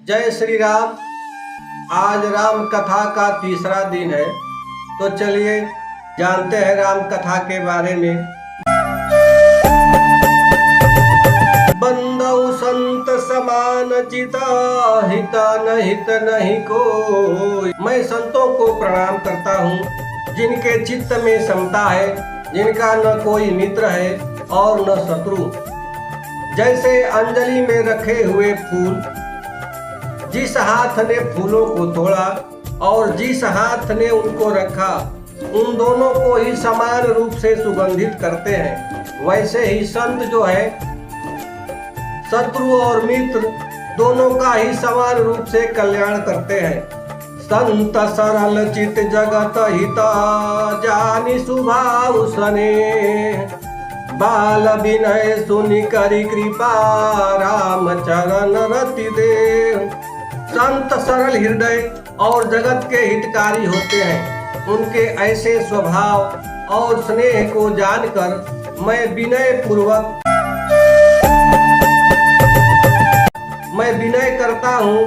जय श्री राम। आज राम कथा का तीसरा दिन है, तो चलिए जानते हैं राम कथा के बारे में। बंदौ संत समान चिता, हित नहीं कोई। मैं संतों को प्रणाम करता हूँ, जिनके चित्त में समता है, जिनका न कोई मित्र है और न शत्रु। जैसे अंजलि में रखे हुए फूल, जिस हाथ ने फूलों को तोड़ा और जिस हाथ ने उनको रखा, उन दोनों को ही समान रूप से सुगंधित करते हैं। वैसे ही संत जो है, शत्रु और मित्र दोनों का ही समान रूप से कल्याण करते हैं। संत सरल चित जगत हिता, जानी स्वभाव सने। बाल विनय सुनि करि कृपा, राम चरण रति दे। संत सरल हृदय और जगत के हितकारी होते हैं। उनके ऐसे स्वभाव और स्नेह को जानकर मैं विनय करता हूँ।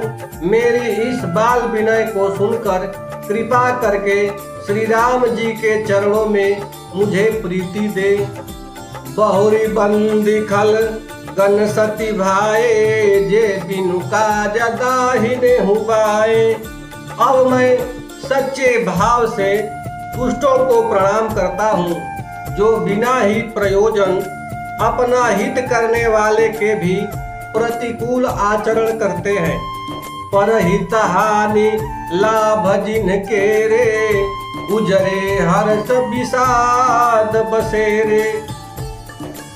मेरी इस बाल विनय को सुनकर कृपा करके श्री राम जी के चरणों में मुझे प्रीति दे। बहुरी बंदी खल गन सती भाए, जे बिनु काज दाहिने हुआए। अब मैं सच्चे भाव से दुष्टों को प्रणाम करता हूँ, जो बिना ही प्रयोजन अपना हित करने वाले के भी प्रतिकूल आचरण करते हैं। परहित हानि लाभ जिनके रे, उजरे हर्ष विषाद बसेरे।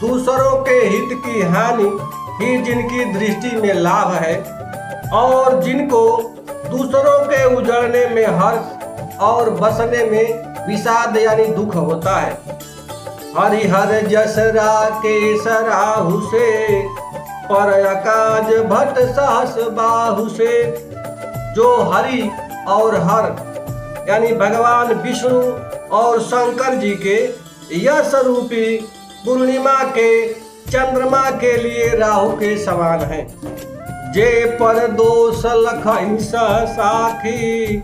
दूसरों के हित की हानि ही जिनकी दृष्टि में लाभ है, और जिनको दूसरों के उजड़ने में हर्ष और बसने में विषाद यानी दुख होता है। हरिहर जस राकेश राहु से, पर अकाज भट सहस बाहु से। जो हरि और हर यानी भगवान विष्णु और शंकर जी के यश रूपी पूर्णिमा के चंद्रमा के लिए राहु के समान है। जे पर दोष लखहि साखी,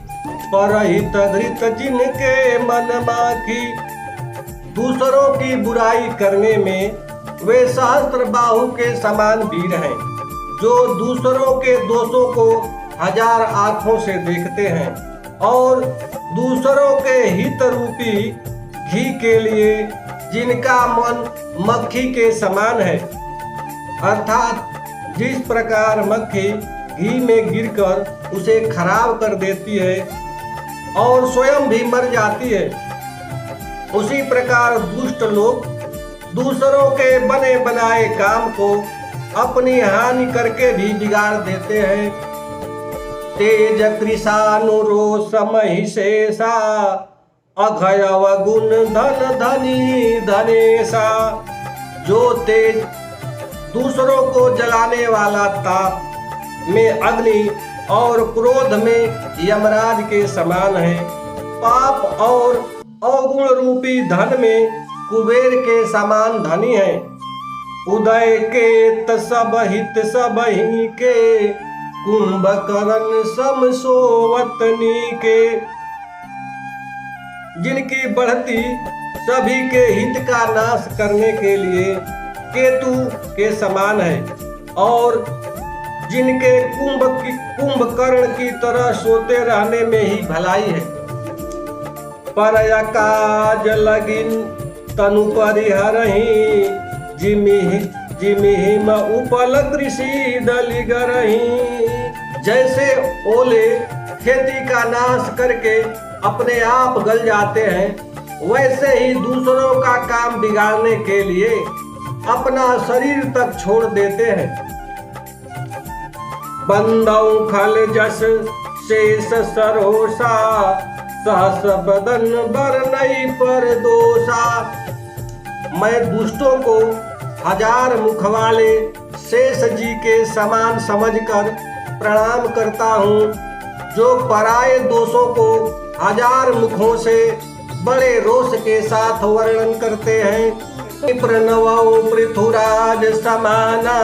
परहित धृत जिनके मन माखी। दूसरों की बुराई करने में वे सहस्त्र बाहु के समान वीर हैं, जो दूसरों के दोषों को हजार आंखों से देखते हैं और दूसरों के हित रूपी घी के लिए जिनका मन मक्खी के समान है। अर्थात जिस प्रकार मक्खी घी में गिरकर उसे खराब कर देती है और स्वयं भी मर जाती है, उसी प्रकार दुष्ट लोग दूसरों के बने बनाए काम को अपनी हानि करके भी बिगाड़ देते हैं। तेज कृशानुरोष महिषेषा, अघयव गुण धन धनी धनेशा। जो तेज दूसरों को जलाने वाला, ताप में अग्नि और क्रोध में यमराज के समान है। पाप और अवगुण रूपी धन में कुबेर के समान धनी है। उदय के सब हित सब ही के, कुंभकर्ण सम सोवतनी के। जिनकी बढ़ती सभी के हित का नाश करने के लिए केतु के समान है, और जिनके कुंभकर्ण की तरह सोते रहने में ही भलाई है। पर काज लगिन तनु परिहरहि, जिमिहिम उपल कृषि दलिगरहि। जैसे ओले खेती का नाश करके अपने आप गल जाते हैं, वैसे ही दूसरों का काम बिगाड़ने के लिए अपना शरीर तक छोड़ देते हैं। बंदौ खल जस शेष सरोसा, सहस बदन बरनई पर दोषा। मैं दुष्टों को हजार मुख वाले शेष जी के समान समझकर प्रणाम करता हूँ, जो पराये दोषों को हजार मुखों से बड़े रोष के साथ वर्णन करते हैं। प्रणवौ पृथुराज समाना,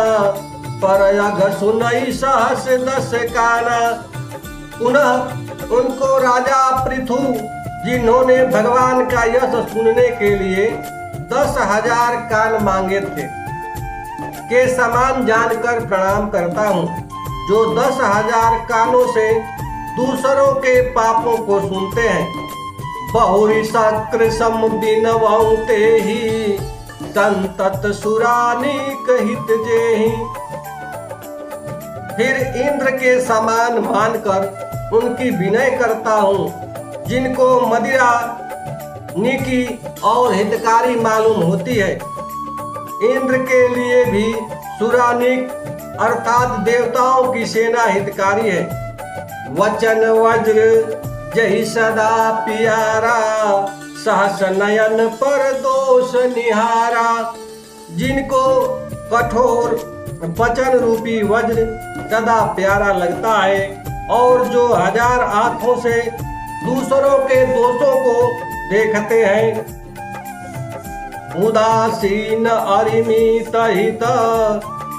पर अघ सुनई सहस दस काना। पुनः उनको राजा पृथु, जिन्होंने भगवान का यश सुनने के लिए 10,000 कान मांगे थे, के समान जानकर प्रणाम करता हूँ, जो 10,000 कानों से दूसरों के पापों को सुनते हैं। बहुरी शक्र सम बिनवऊ तेहि, संतत सुरानीक हित जेहि। फिर इंद्र के समान मानकर उनकी विनय करता हूँ, जिनको मदिरा नीकी और हितकारी मालूम होती है। इंद्र के लिए भी सुरानीक अर्थात देवताओं की सेना हितकारी है। वचन वज्र जहि सदा प्यारा, सहस नयन पर दोष निहारा। जिनको कठोर वचन रूपी वज्र सदा प्यारा लगता है और जो 1000 आंखों से दूसरों के दोषों को देखते हैं। उदासीन अरिमित हित,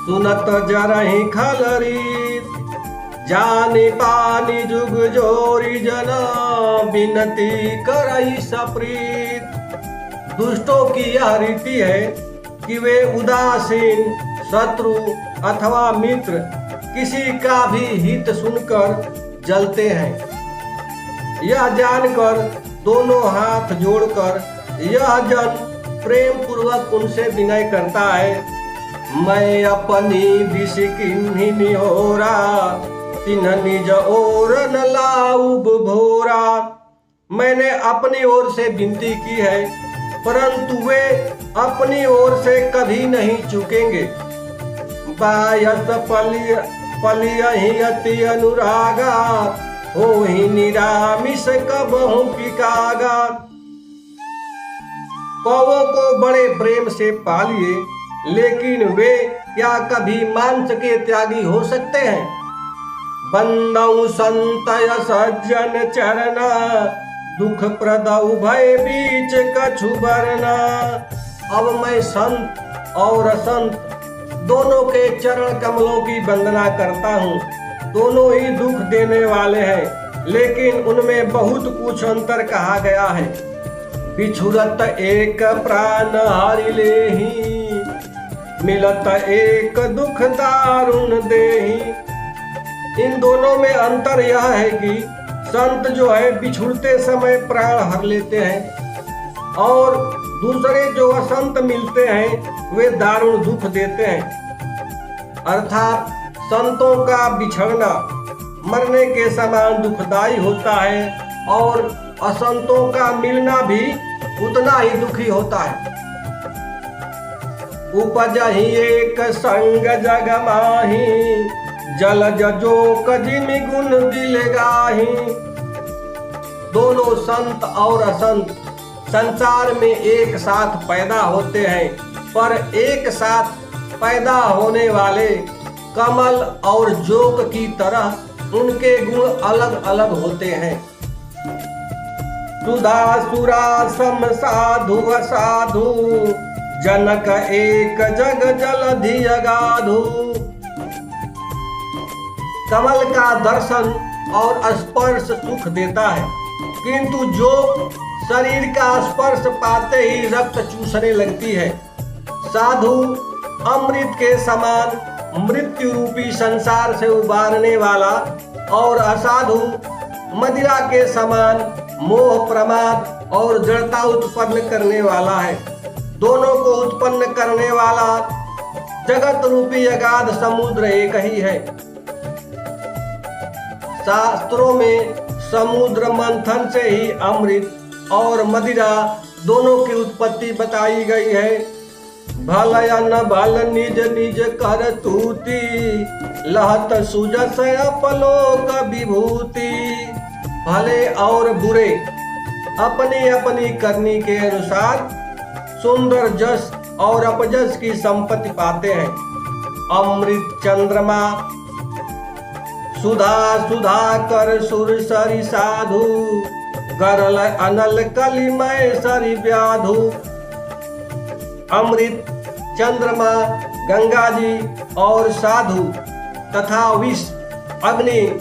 सुनत जरहि खलरीत। जानि पानी जुग जोरी जना, विनती करई सप्रीत। दुष्टों की यह रीति है कि वे उदासीन, शत्रु अथवा मित्र किसी का भी हित सुनकर जलते हैं। यह जानकर दोनों हाथ जोड़कर यह जन प्रेम पूर्वक उनसे विनय करता है। मैं अपनी दिश किन्हीं निहोरा, तिन्ह निज ओर न लाऊब भोरा। मैंने अपनी ओर से विनती की है, परंतु वे अपनी ओर से कभी नहीं चूकेंगे। बायस पलियहि अति अनुरागा, होहि निरामिष कबहु पिकागा। कौवों को बड़े प्रेम से पालिए, लेकिन वे क्या कभी मांस के त्यागी हो सकते हैं। बंदौ संतय सज्जन चरना, दुख प्रदौ भय बीच कछु बरना। अब मैं संत और असंत दोनों के चरण कमलों की वंदना करता हूँ। दोनों ही दुख देने वाले हैं, लेकिन उनमें बहुत कुछ अंतर कहा गया है। बिछुरत एक प्राण हारि लेहि, मिलत एक दुख दारुण देहि। इन दोनों में अंतर यह है कि संत जो है बिछुड़ते समय प्राण हर लेते हैं और दूसरे जो असंत मिलते हैं वे दारुण दुख देते हैं। अर्थात संतों का बिछड़ना मरने के समान दुखदाई होता है और असंतों का मिलना भी उतना ही दुखी होता है। उपजहि एक संग जग माही, जल जजोक जिमि गुण दिल गाही। दोनों संत और असंत संसार में एक साथ पैदा होते हैं, पर एक साथ पैदा होने वाले कमल और जोक की तरह उनके गुण अलग अलग होते हैं। सुधा सुरा सम साधु असाधु, जनक एक जग जलधि अगाधु। कमल का दर्शन और स्पर्श सुख देता है, किंतु जो शरीर का स्पर्श पाते ही रक्त चूसने लगती है। साधु अमृत के समान मृत्यु रूपी संसार से उबारने वाला और असाधु मदिरा के समान मोह प्रमाद और जड़ता उत्पन्न करने वाला है। दोनों को उत्पन्न करने वाला जगत रूपी अगाध समुद्र एक ही है। शास्त्रों में समुद्र मंथन से ही अमृत और मदिरा दोनों की उत्पत्ति बताई गई है। भल या न भल निज निज कर तूती, लहत सुजस अपलोक विभूति। भले और बुरे अपनी अपनी करनी के अनुसार सुंदर जस और अपजस की संपत्ति पाते हैं। अमृत चंद्रमा सुधा सुधा कर सुर सरि साधु, गरल अनल कलिमय सरि व्याधु। अमृत चंद्रमा गंगा जी और साधु तथा विष, अग्नि,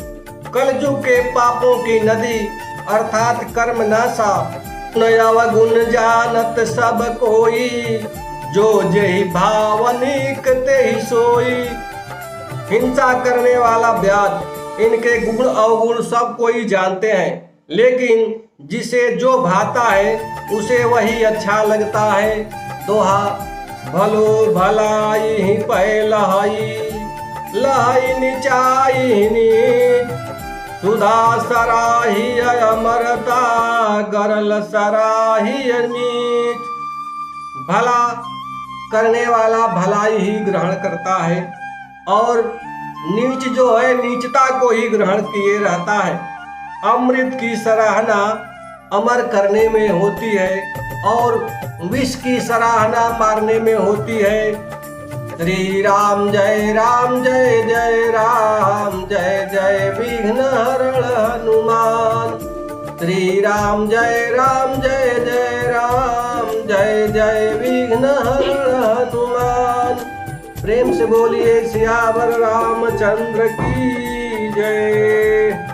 कलयुग के पापों की नदी अर्थात कर्म नाशा, अवगुण जानत सब कोई, जो जेहि भावनिक तेहि सोई। हिंसा करने वाला व्याध, इनके गुण अवगुण सब कोई जानते हैं, लेकिन जिसे जो भाता है उसे वही अच्छा लगता है। दोहा, भलो भलाई ही पहलहाई, लहाई निचाई नीच, सुधा सराही अमरता, गरल सराही नीच। भला करने वाला भलाई ही ग्रहण करता है और नीच जो है नीचता को ही ग्रहण किए रहता है। अमृत की सराहना अमर करने में होती है और विष की सराहना मारने में होती है। श्री राम जय जय राम, जय जय विघ्न हरण हनुमान। श्री राम जय जय राम, जय जय विघ्न हरण हनुमान। प्रेम से बोलिए सियावर रामचंद्र की जय।